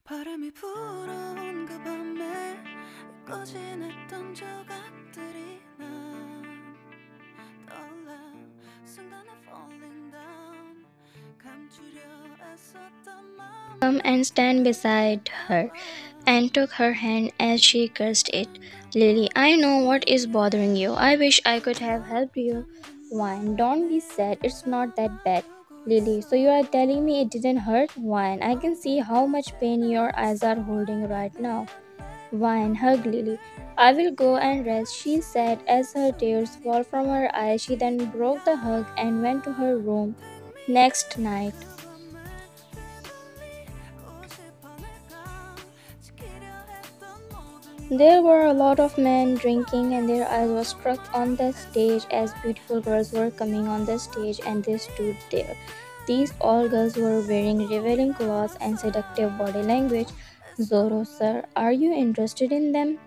바람이 불어온 그 밤에 꺼진 했던 조각들이 난 떠올라 순간에 falling down 감추려 애썼던 마음 Come and stand beside her and took her hand as she kissed it. Lily, I know what is bothering you. I wish I could have helped you. Wine, don't be sad. It's not that bad. Lily, so you are telling me it didn't hurt? Wine, I can see how much pain your eyes are holding right now. Wine, hug Lily. I will go and rest, she said as her tears fall from her eyes. She then broke the hug and went to her room. Next night, there were a lot of men drinking, and their eyes were struck on the stage as beautiful girls were coming on the stage, and they stood there. These all girls were wearing revealing clothes and seductive body language. Zoro, sir, are you interested in them?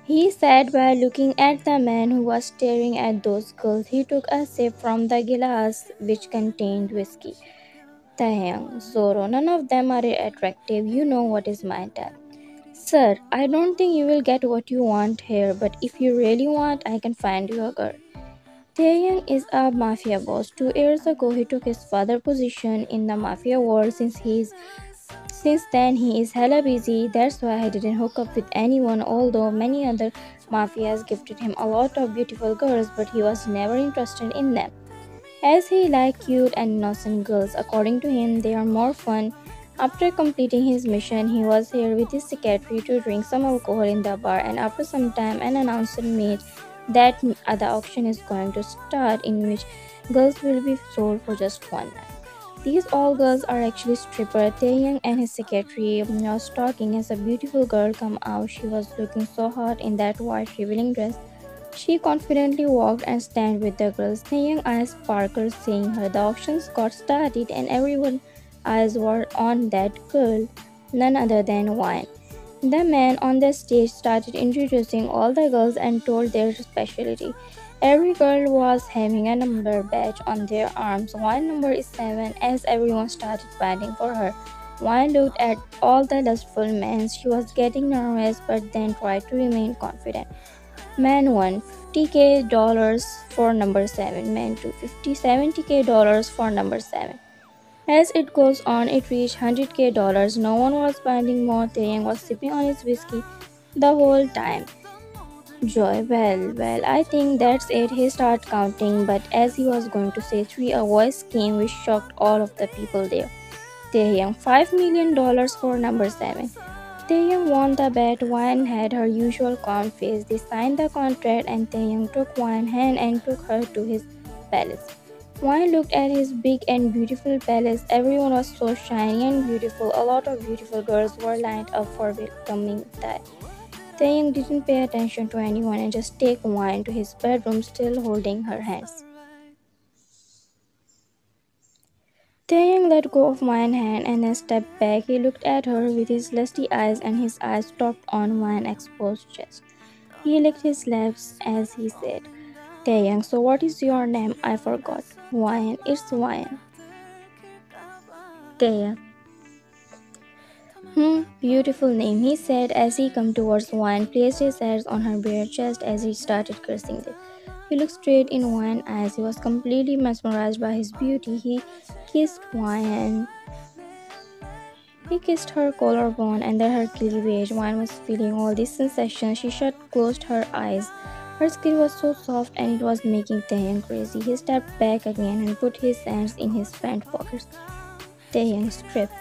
He said while looking at the man who was staring at those girls. He took a sip from the glass which contained whiskey. Taeyang, Zoro, none of them are attractive. You know what is my type. Sir, I don't think you will get what you want here, but if you really want, I can find you a girl. Taeyang is a mafia boss. 2 years ago, he took his father position in the mafia world. Since then he is hella busy. That's why he didn't hook up with anyone. Although many other mafias gifted him a lot of beautiful girls, but he was never interested in them. As he liked cute and innocent girls, according to him, they are more fun. After completing his mission, he was here with his secretary to drink some alcohol in the bar, and after some time, an announcer made that the auction is going to start, in which girls will be sold for just one night. These all girls are actually strippers. Taeyang and his secretary was talking as a beautiful girl come out. She was looking so hot in that white revealing dress. She confidently walked and stand with the girls. Taeyang eyes sparkled seeing her. The auctions got started and everyone's eyes were on that girl, none other than Wine. The man on the stage started introducing all the girls and told their specialty. Every girl was having a number badge on their arms. One number is 7 as everyone started fighting for her. Wine looked at all the lustful men. She was getting nervous but then tried to remain confident. Man 1 50k dollars for number 7. Man 2 50 70k dollars for number 7. As it goes on, it reached 100k dollars. No one was finding more. Taeyang was sipping on his whiskey the whole time. Joy, well, I think that's it. He started counting, but as he was going to say 3, a voice came which shocked all of the people there. Taeyang, $5 million for number 7. Taeyang won the bet. Wan had her usual calm face. They signed the contract and Taeyang took Wan's hand and took her to his palace. Wan looked at his big and beautiful palace. Everyone was so shiny and beautiful. A lot of beautiful girls were lined up for welcoming that. Taeyang didn't pay attention to anyone and just take Wan to his bedroom, still holding her hands. Taeyang let go of Wan's hand and then stepped back. He looked at her with his lusty eyes and his eyes stopped on Wan's exposed chest. He licked his lips as he said, Taeyang, so what is your name? I forgot. Wan, it's Wan. Taeyang. Beautiful name, he said as he came towards Wan, placed his hands on her bare chest as he started kissing them. He looked straight in Wan's eyes. He was completely mesmerized by his beauty. He kissed Wan. He kissed her collarbone and then her cleavage. Wan was feeling all these sensations. She closed her eyes. Her skin was so soft and it was making Taeyang crazy. He stepped back again and put his hands in his pant pockets. Taeyang stripped.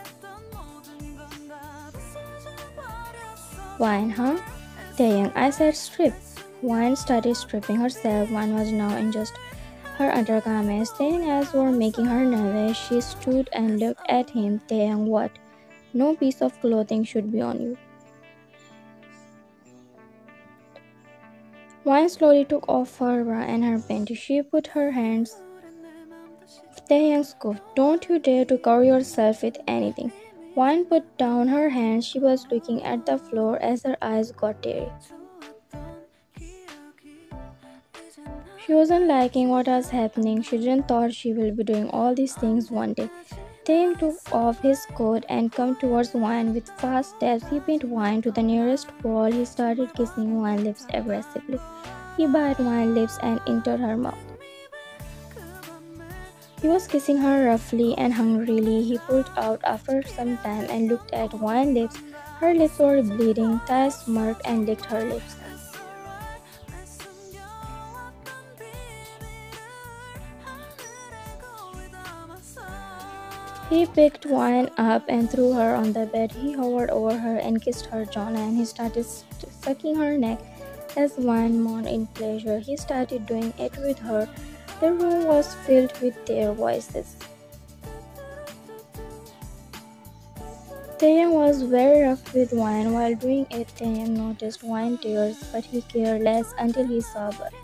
Wine, huh? Taeyang, I said strip. Wine started stripping herself. Wine was now in just her undergarments. Taeyang's eyes were making her nervous. She stood and looked at him. Taeyang, what? No piece of clothing should be on you. Wine slowly took off her bra and her panties. She put her hands. Taeyang scoffed. Don't you dare to cover yourself with anything. Wine put down her hands. She was looking at the floor as her eyes got teary. She wasn't liking what was happening. She didn't thought she will be doing all these things one day. Taeyang took off his coat and came towards Wine with fast steps. He pinned Wine to the nearest wall. He started kissing Wine's lips aggressively. He bit Wine's lips and entered her mouth. He was kissing her roughly and hungrily. He pulled out after some time and looked at Wine's lips. Her lips were bleeding. Tae smirked and licked her lips. He picked Wine up and threw her on the bed. He hovered over her and kissed her jawline. He started sucking her neck as Wine moaned in pleasure. He started doing it with her. The room was filled with their voices. Taeyang was very rough with Wine. While doing it, Taeyang noticed Wine tears, but he cared less until he saw blood.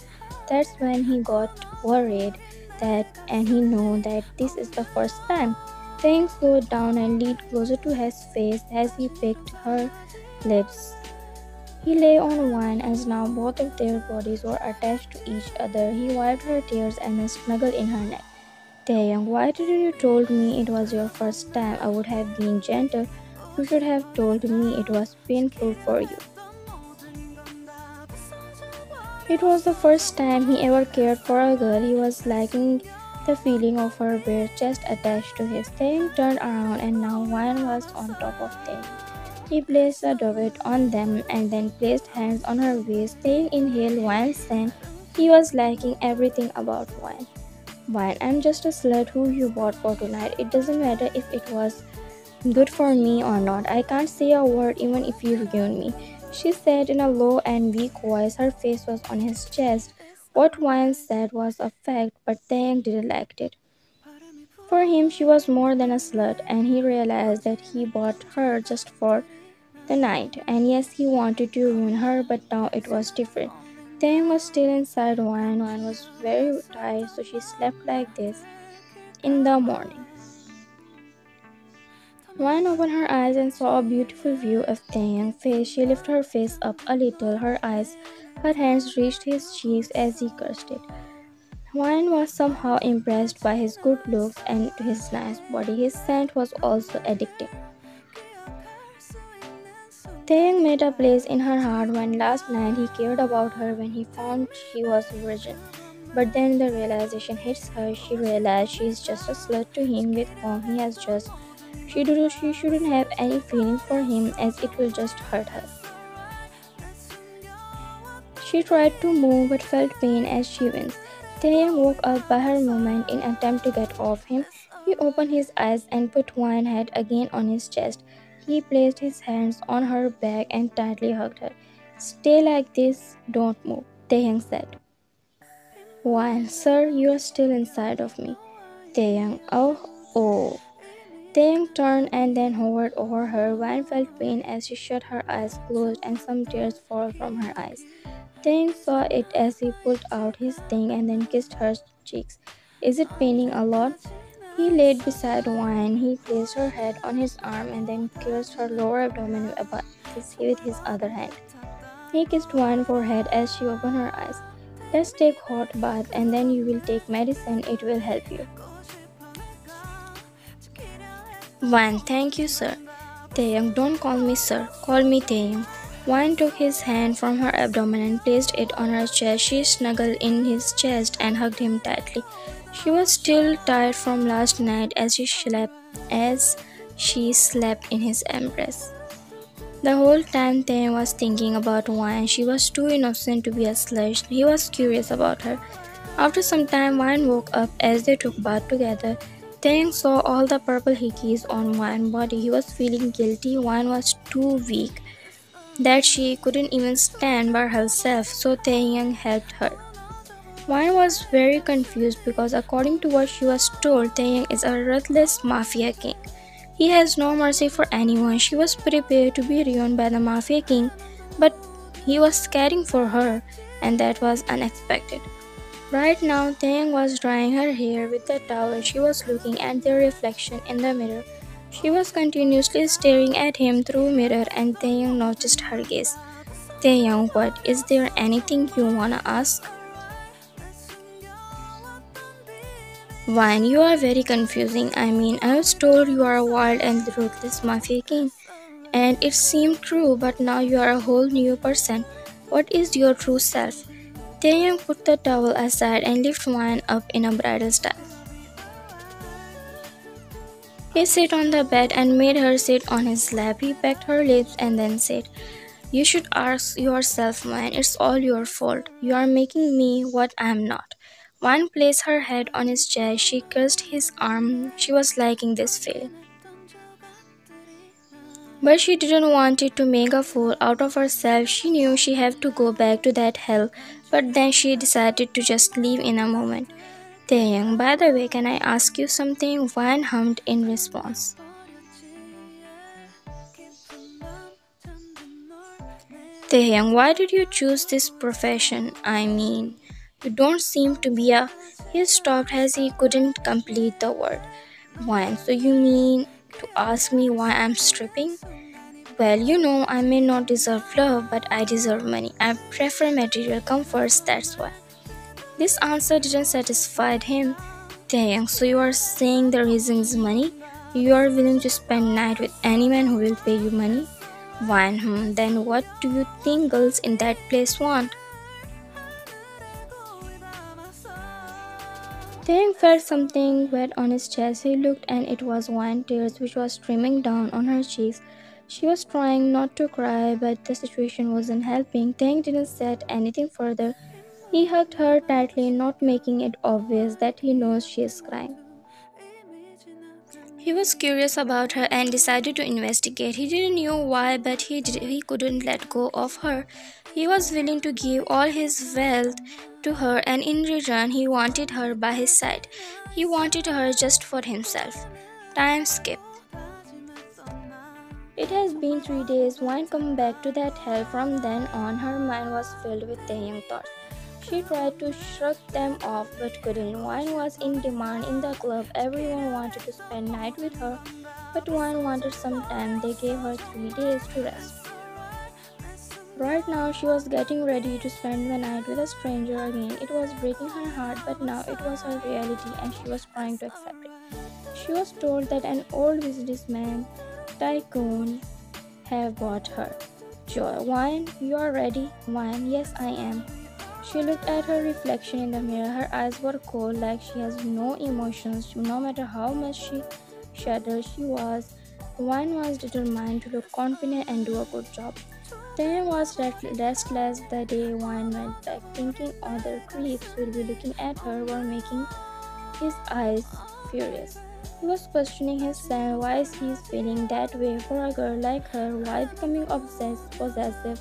That's when he got worried and he knew that this is the first time. Taeyang slowed down and leaned closer to his face as he picked her lips. He lay on Wine as now both of their bodies were attached to each other. He wiped her tears and then snuggled in her neck. Taeyang, why didn't you told me it was your first time? I would have been gentle. You should have told me it was painful for you. It was the first time he ever cared for a girl. He was liking the feeling of her bare chest attached to his. Taeyang turned around and now Wine was on top of Taeyang. He placed a dovet on them and then placed hands on her waist. Taeyang inhaled Wine's scent. He was liking everything about Wine. Wine, I'm just a slut who you bought for tonight. It doesn't matter if it was good for me or not. I can't say a word even if you ruin me, she said in a low and weak voice. Her face was on his chest. What Wine said was a fact, but Taeyang didn't like it. For him, she was more than a slut, and he realized that he bought her just for the night. And yes, he wanted to ruin her, but now it was different. Taeyang was still inside Wine. Wine was very tired, so she slept like this in the morning. Wine opened her eyes and saw a beautiful view of Taeyang's face. She lifted her face up a little, her hands reached his cheeks as he kissed it. Wine was somehow impressed by his good looks and his nice body. His scent was also addictive. Taeyang made a place in her heart when last night he cared about her when he found she was a virgin. But then the realization hits her. She realized she is just a slut to him with whom he has just. She shouldn't have any feelings for him as it will just hurt her. She tried to move but felt pain as she winced. Taeyang woke up by her movement in attempt to get off him. He opened his eyes and put Wine's head again on his chest. He placed his hands on her back and tightly hugged her. Stay like this, don't move, Taeyang said. Wine, sir, you are still inside of me. Taeyang, oh. Taeyang turned and then hovered over her. Wine felt pain as she shut her eyes closed and some tears fell from her eyes. Taeyang saw it as he pulled out his thing and then kissed her cheeks. Is it paining a lot? He laid beside Wine. He placed her head on his arm and then kissed her lower abdomen with his other hand. He kissed Wine's forehead as she opened her eyes. Let's take hot bath and then you will take medicine. It will help you. Wine, thank you, sir. Taeyang, don't call me sir. Call me Taeyang. Wine took his hand from her abdomen and placed it on her chest. She snuggled in his chest and hugged him tightly. She was still tired from last night as she slept in his embrace. The whole time Taeyang was thinking about Wine. She was too innocent to be a slut. He was curious about her. After some time, Wine woke up as they took bath together. Taeyang saw all the purple hickeys on Wine's body. He was feeling guilty. Wine was too weak that she couldn't even stand by herself, so Taeyang helped her. Wine was very confused because according to what she was told, Taeyang is a ruthless Mafia king. He has no mercy for anyone. She was prepared to be ruined by the Mafia king, but he was caring for her, and that was unexpected. Right now, Taeyang was drying her hair with the towel. She was looking at their reflection in the mirror. She was continuously staring at him through mirror and Taeyang noticed her gaze. Taeyang, what? Is there anything you wanna ask? Wine, you are very confusing. I mean, I was told you are a wild and ruthless mafia king, and it seemed true, but now you are a whole new person. What is your true self? Taeyang put the towel aside and lifted Wine up in a bridal style. He sat on the bed and made her sit on his lap. He pecked her lips and then said, "You should ask yourself, man. It's all your fault. You are making me what I am not." One placed her head on his chest. She kissed his arm. She was liking this feeling. But she didn't want it to make a fool out of herself. She knew she had to go back to that hell. But then she decided to just leave in a moment. Taeyang, by the way, can I ask you something? Wan hummed in response. Taeyang, why did you choose this profession? I mean, you don't seem to be a. He stopped as he couldn't complete the word. Wan, so you mean to ask me why I'm stripping? Well, I may not deserve love, but I deserve money. I prefer material comforts, that's why. This answer didn't satisfy him. Taeyang, so you are saying the reason is money? You are willing to spend night with any man who will pay you money? Fine, then what do you think girls in that place want? Taeyang felt something wet on his chest. He looked and it was wine tears which was streaming down on her cheeks. She was trying not to cry, but the situation wasn't helping. Taeyang didn't say anything further. He hugged her tightly, not making it obvious that he knows she is crying. He was curious about her and decided to investigate. He didn't know why, but he couldn't let go of her. He was willing to give all his wealth to her, and in return, he wanted her by his side. He wanted her just for himself. Time skipped. It has been 3 days. Wine come back to that hell. From then on, her mind was filled with Taeyang thoughts. She tried to shrug them off but couldn't. Wine was in demand in the club. Everyone wanted to spend night with her, but Wine wanted some time. They gave her 3 days to rest. Right now, she was getting ready to spend the night with a stranger again. It was breaking her heart, but now it was her reality and she was trying to accept it. She was told that an old businessman tycoon have bought her. Joy, Wine, you are ready? Wine, yes, I am. She looked at her reflection in the mirror. Her eyes were cold, like she has no emotions. No matter how much she shuddered, Wine was determined to look confident and do a good job. Taeyang was restless the day Wine went back, thinking other creeps will be looking at her were making his eyes furious. He was questioning himself. Why is he feeling that way for a girl like her? Why becoming possessive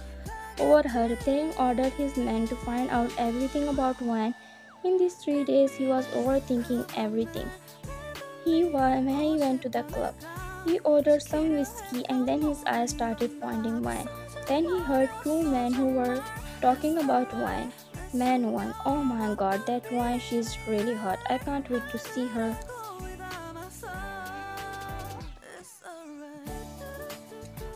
over her? Taeyang ordered his men to find out everything about Wine. In these 3 days, he was overthinking everything. When he went to the club, he ordered some whiskey and then his eyes started pointing Wine. Then he heard two men who were talking about Wine. Man 1, oh my god, that Wine, she's really hot. I can't wait to see her.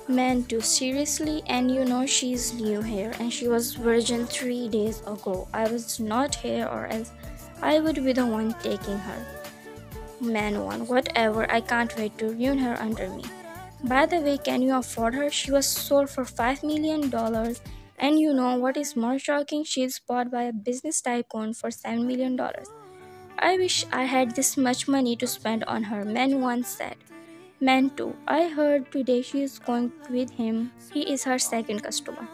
Man 2, seriously? And she's new here and she was virgin 3 days ago. I was not here or else I would be the one taking her. Man 1, whatever, I can't wait to ruin her under me. By the way, can you afford her? She was sold for $5 million. And you know what is more shocking? She's bought by a business tycoon for $7 million. I wish I had this much money to spend on her, Man 1 said. Man 2, I heard today she is going with him. He is her second customer.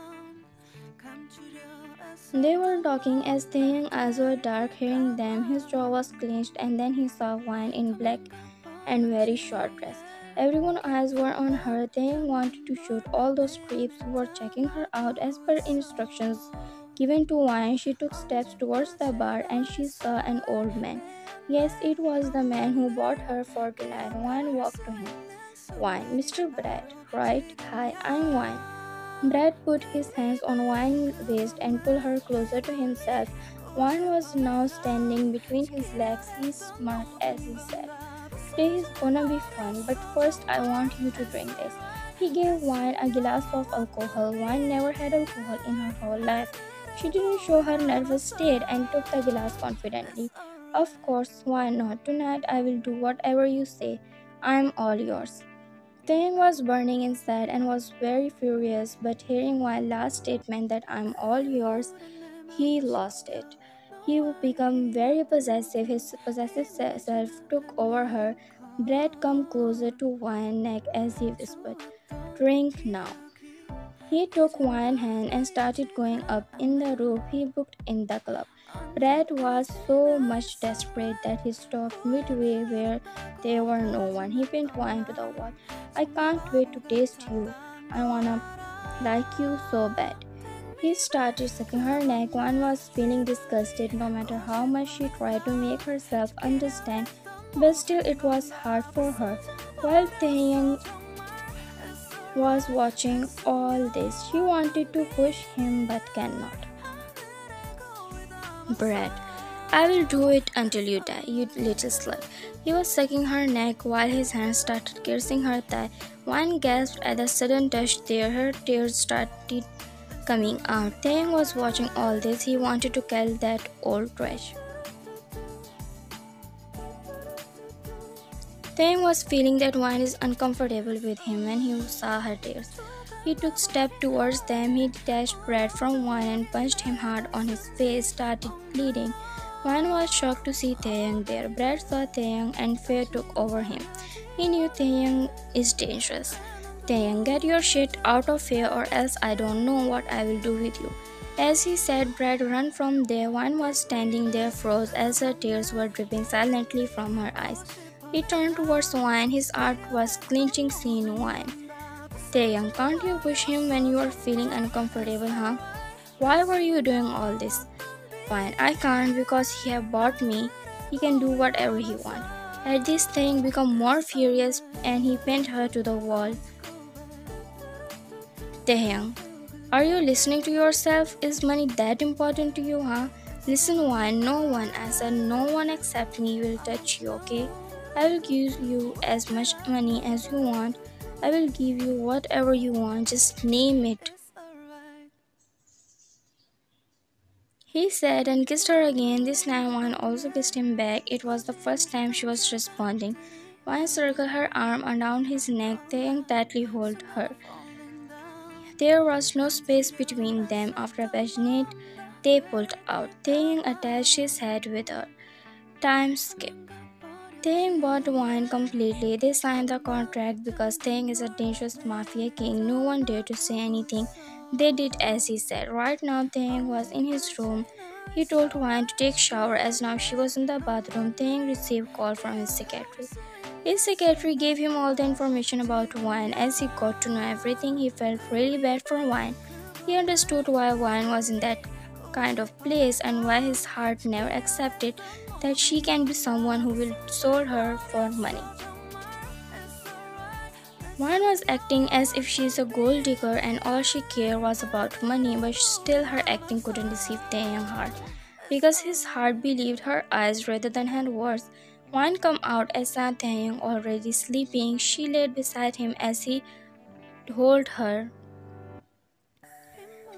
They were talking as Taeyang's eyes were dark. Hearing them, his jaw was clenched, and then he saw Wine in black and very short dress. Everyone's eyes were on her. Taeyang wanted to shoot all those creeps who were checking her out. As per instructions given to Wine, she took steps towards the bar and she saw an old man. Yes, it was the man who bought her for tonight. Wine walked to him. Wine, Mr. Brad, right? Hi, I'm Wine. Brad put his hands on Wine's waist and pulled her closer to himself. Wine was now standing between his legs. He smirked as he said, "Today is gonna be fun, but first I want you to drink this." He gave Wine a glass of alcohol. Wine never had alcohol in her whole life. She didn't show her nervous state and took the glass confidently. Of course, why not? Tonight I will do whatever you say. I'm all yours. Thing was burning inside and was very furious, but hearing my last statement that I'm all yours, he lost it. He would become very possessive. His possessive self took over her. Brad come closer to Wine's neck as he whispered, "Drink now." He took one hand and started going up in the room he booked in the club. Brad was so much desperate that he stopped midway where there were no one. He pinned wine to the wall. "I can't wait to taste you. I wanna like you so bad." He started sucking her neck. One was feeling disgusted no matter how much she tried to make herself understand, but still it was hard for her. While Taeyang was watching all this, she wanted to push him but cannot. "Brad, I will do it until you die, you little slut." He was sucking her neck while his hands started kissing her thigh. One gasped at the sudden touch there. Her tears started coming out. Taeyang was watching all this. He wanted to kill that old trash. Taeyang was feeling that Wine is uncomfortable with him when he saw her tears. He took a step towards them. He detached Brad from Wine and punched him hard on his face, started bleeding. Wine was shocked to see Taeyang there. Brad saw Taeyang and fear took over him. He knew Taeyang is dangerous. "Taeyang, get your shit out of here or else I don't know what I will do with you." As he said, Brad ran from there. Wine was standing there froze as her tears were dripping silently from her eyes. He turned towards Wine. His heart was clenching seeing Wine. "Taeyang, can't you push him when you are feeling uncomfortable, huh? Why were you doing all this?" "Wine, I can't because he have bought me. He can do whatever he wants." At this thing became more furious and he pinned her to the wall. "Taeyang, are you listening to yourself? Is money that important to you, huh? Listen, Wine, no one, I said no one except me will touch you, okay? I will give you as much money as you want. I will give you whatever you want, just name it." He said and kissed her again. This time Wine also kissed him back. It was the first time she was responding. Wine circled her arm around his neck. Taeyang tightly held her. There was no space between them. After a passionate, they pulled out. Taeyang attached his head with her. Time skip. Taeyang bought Wine completely. They signed the contract because Taeyang is a dangerous mafia king. No one dared to say anything. They did as he said. Right now, Taeyang was in his room. He told Wine to take shower as now she was in the bathroom. Taeyang received call from his secretary. His secretary gave him all the information about Wine. As he got to know everything, he felt really bad for Wine. He understood why Wine was in that kind of place and why his heart never accepted that she can be someone who will sold her for money. Wine was acting as if she is a gold digger and all she cared was about money, but still her acting couldn't deceive Taeyang's heart because his heart believed her eyes rather than her words. Wine come out and saw Taeyang already sleeping. She laid beside him as he held her.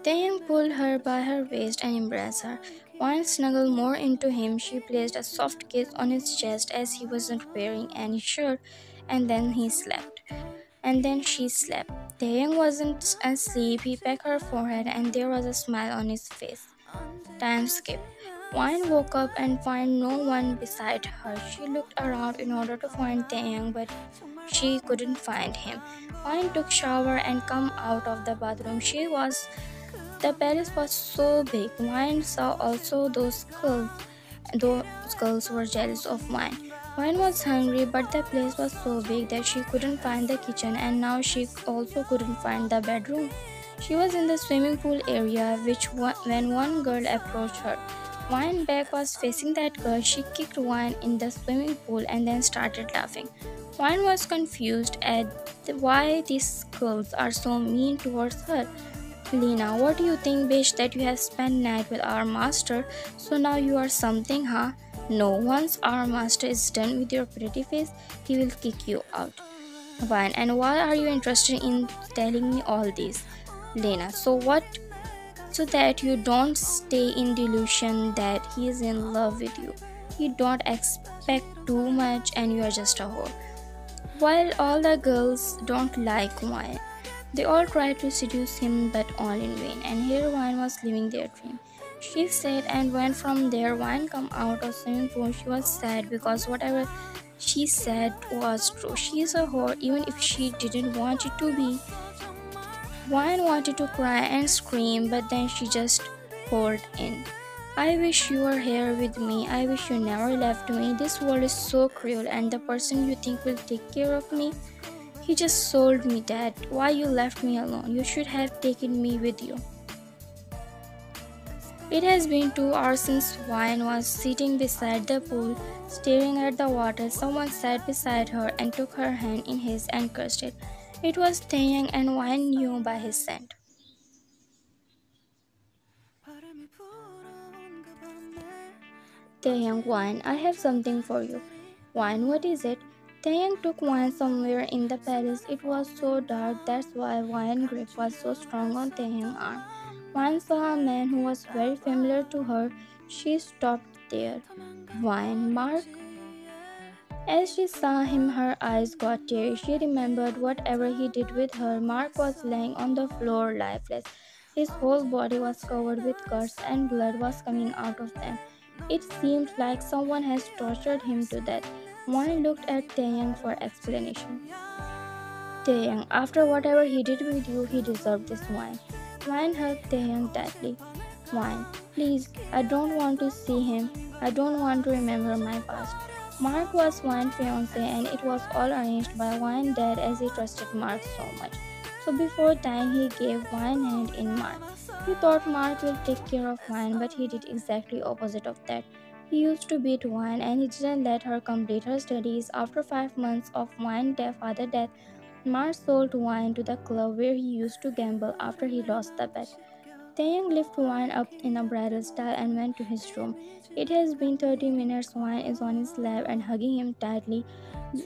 Taeyang pulled her by her waist and embraced her. Wine snuggled more into him. She placed a soft kiss on his chest as he wasn't wearing any shirt, and then he slept. And then she slept. Taeyang wasn't asleep. He pecked her forehead and there was a smile on his face. Time skip. Wine woke up and found no one beside her. She looked around in order to find Taeyang, but she couldn't find him. Wine took shower and come out of the bathroom. The palace was so big. Wine saw also those skulls. Those girls were jealous of Wine. Wine was hungry, but the place was so big that she couldn't find the kitchen, and now she also couldn't find the bedroom. She was in the swimming pool area, when one girl approached her. Wine's back was facing that girl. She kicked Wine in the swimming pool and then started laughing. Wine was confused at why these girls are so mean towards her. "Lena, what do you think, bitch, that you have spent night with our master, so now you are something, huh? No, once our master is done with your pretty face, he will kick you out." Wine, and why are you interested in telling me all this? Lena, so what? So that you don't stay in delusion that he is in love with you. You don't expect too much and you are just a whore. While all the girls don't like wine, they all try to seduce him but all in vain, and here Wine was living their dream. She said, and when from there Wine come out of swimming pool, she was sad because whatever she said was true. She is a whore even if she didn't want it to be. Wine wanted to cry and scream, but then she just poured in. I wish you were here with me. I wish you never left me. This world is so cruel, and the person you think will take care of me, he just sold me, Dad. Why you left me alone? You should have taken me with you. It has been 2 hours since Wine was sitting beside the pool, staring at the water. Someone sat beside her and took her hand in his and kissed it. It was Taeyang, and Wine knew by his scent. Taeyang, Wine, I have something for you. Wine, what is it? Taeyang took Wine somewhere in the palace. It was so dark, that's why Wine grip was so strong on Taeyang's arm. Wine saw a man who was very familiar to her. She stopped there. Wine, Mark? As she saw him, her eyes got teary. She remembered whatever he did with her. Mark was lying on the floor, lifeless. His whole body was covered with cuts, and blood was coming out of them. It seemed like someone has tortured him to death. Wine looked at Taeyang for explanation. Taeyang, after whatever he did with you, he deserved this wine. Wine hugged Taeyang tightly. Wine, please, I don't want to see him. I don't want to remember my past. Mark was Wine's fiance, and it was all arranged by Wine's dad as he trusted Mark so much. So before dying, he gave Wine hand in Mark. He thought Mark will take care of Wine, but he did exactly opposite of that. He used to beat Wine, and he didn't let her complete her studies. After 5 months of Wine's father death, Mark sold Wine to the club where he used to gamble after he lost the bet. Taeyang lifted Wine up in a bridal style and went to his room. It has been 30 minutes. Wine is on his lap and hugging him tightly,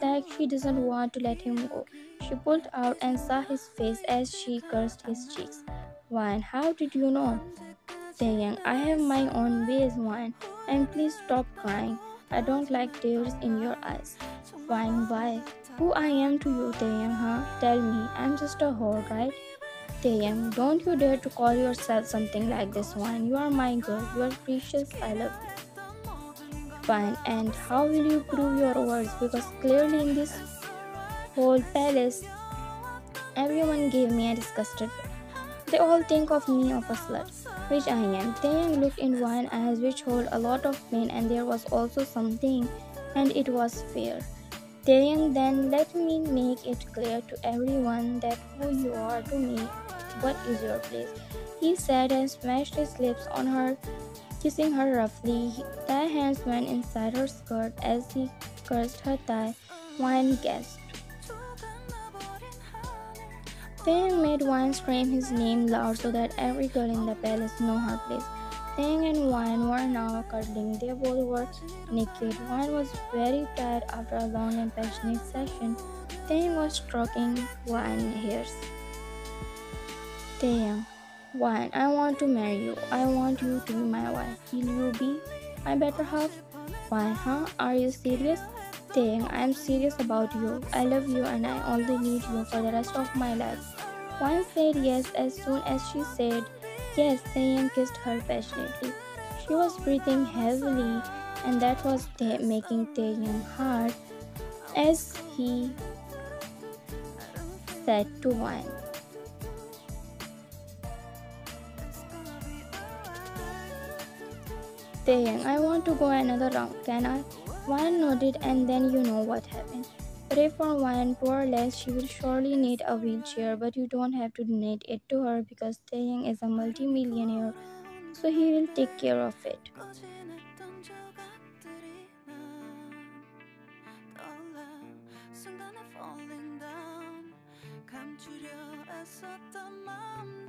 like she doesn't want to let him go. She pulled out and saw his face as she kissed his cheeks. Wine, how did you know? Taeyang, I have my own ways, Wine, and please stop crying. I don't like tears in your eyes. Wine, why? Who I am to you, Taeyang, huh? Tell me, I'm just a whore, right? Taeyang, don't you dare to call yourself something like this, Wine. You are my girl. You are precious. I love you. Fine. And how will you prove your words? Because clearly in this whole palace, everyone gave me a disgusted look. They all think of me of a slut, which I am. Taeyang looked in Wine's eyes, which hold a lot of pain, and there was also something, and it was fear. Taeyang, then let me make it clear to everyone that who you are to me, what is your place? He said and smashed his lips on her, kissing her roughly. Their hands went inside her skirt as he cursed her thigh. Wine gasped. Taeyang made Wine scream his name loud so that every girl in the palace knew her place. Taeyang and Wine were now cuddling. They both were naked. Wine was very tired after a long and passionate session. Taeyang was stroking Wine's hairs. Taeyang, Wine, I want to marry you. I want you to be my wife. Will you be my better half? Wine, huh? Are you serious? Taeyang, I am serious about you. I love you and I only need you for the rest of my life. Wine said yes as soon as she said yes. Taeyang kissed her passionately. She was breathing heavily, and that was making Taeyang hard as he said to Wine. Taeyang, I want to go another round, can I? Wine nodded, and then you know what happened. Pray for Wine, poor Les, she will surely need a wheelchair, but you don't have to donate it to her because Taeyang is a multi-millionaire, so he will take care of it. 감추려 애썼던 마음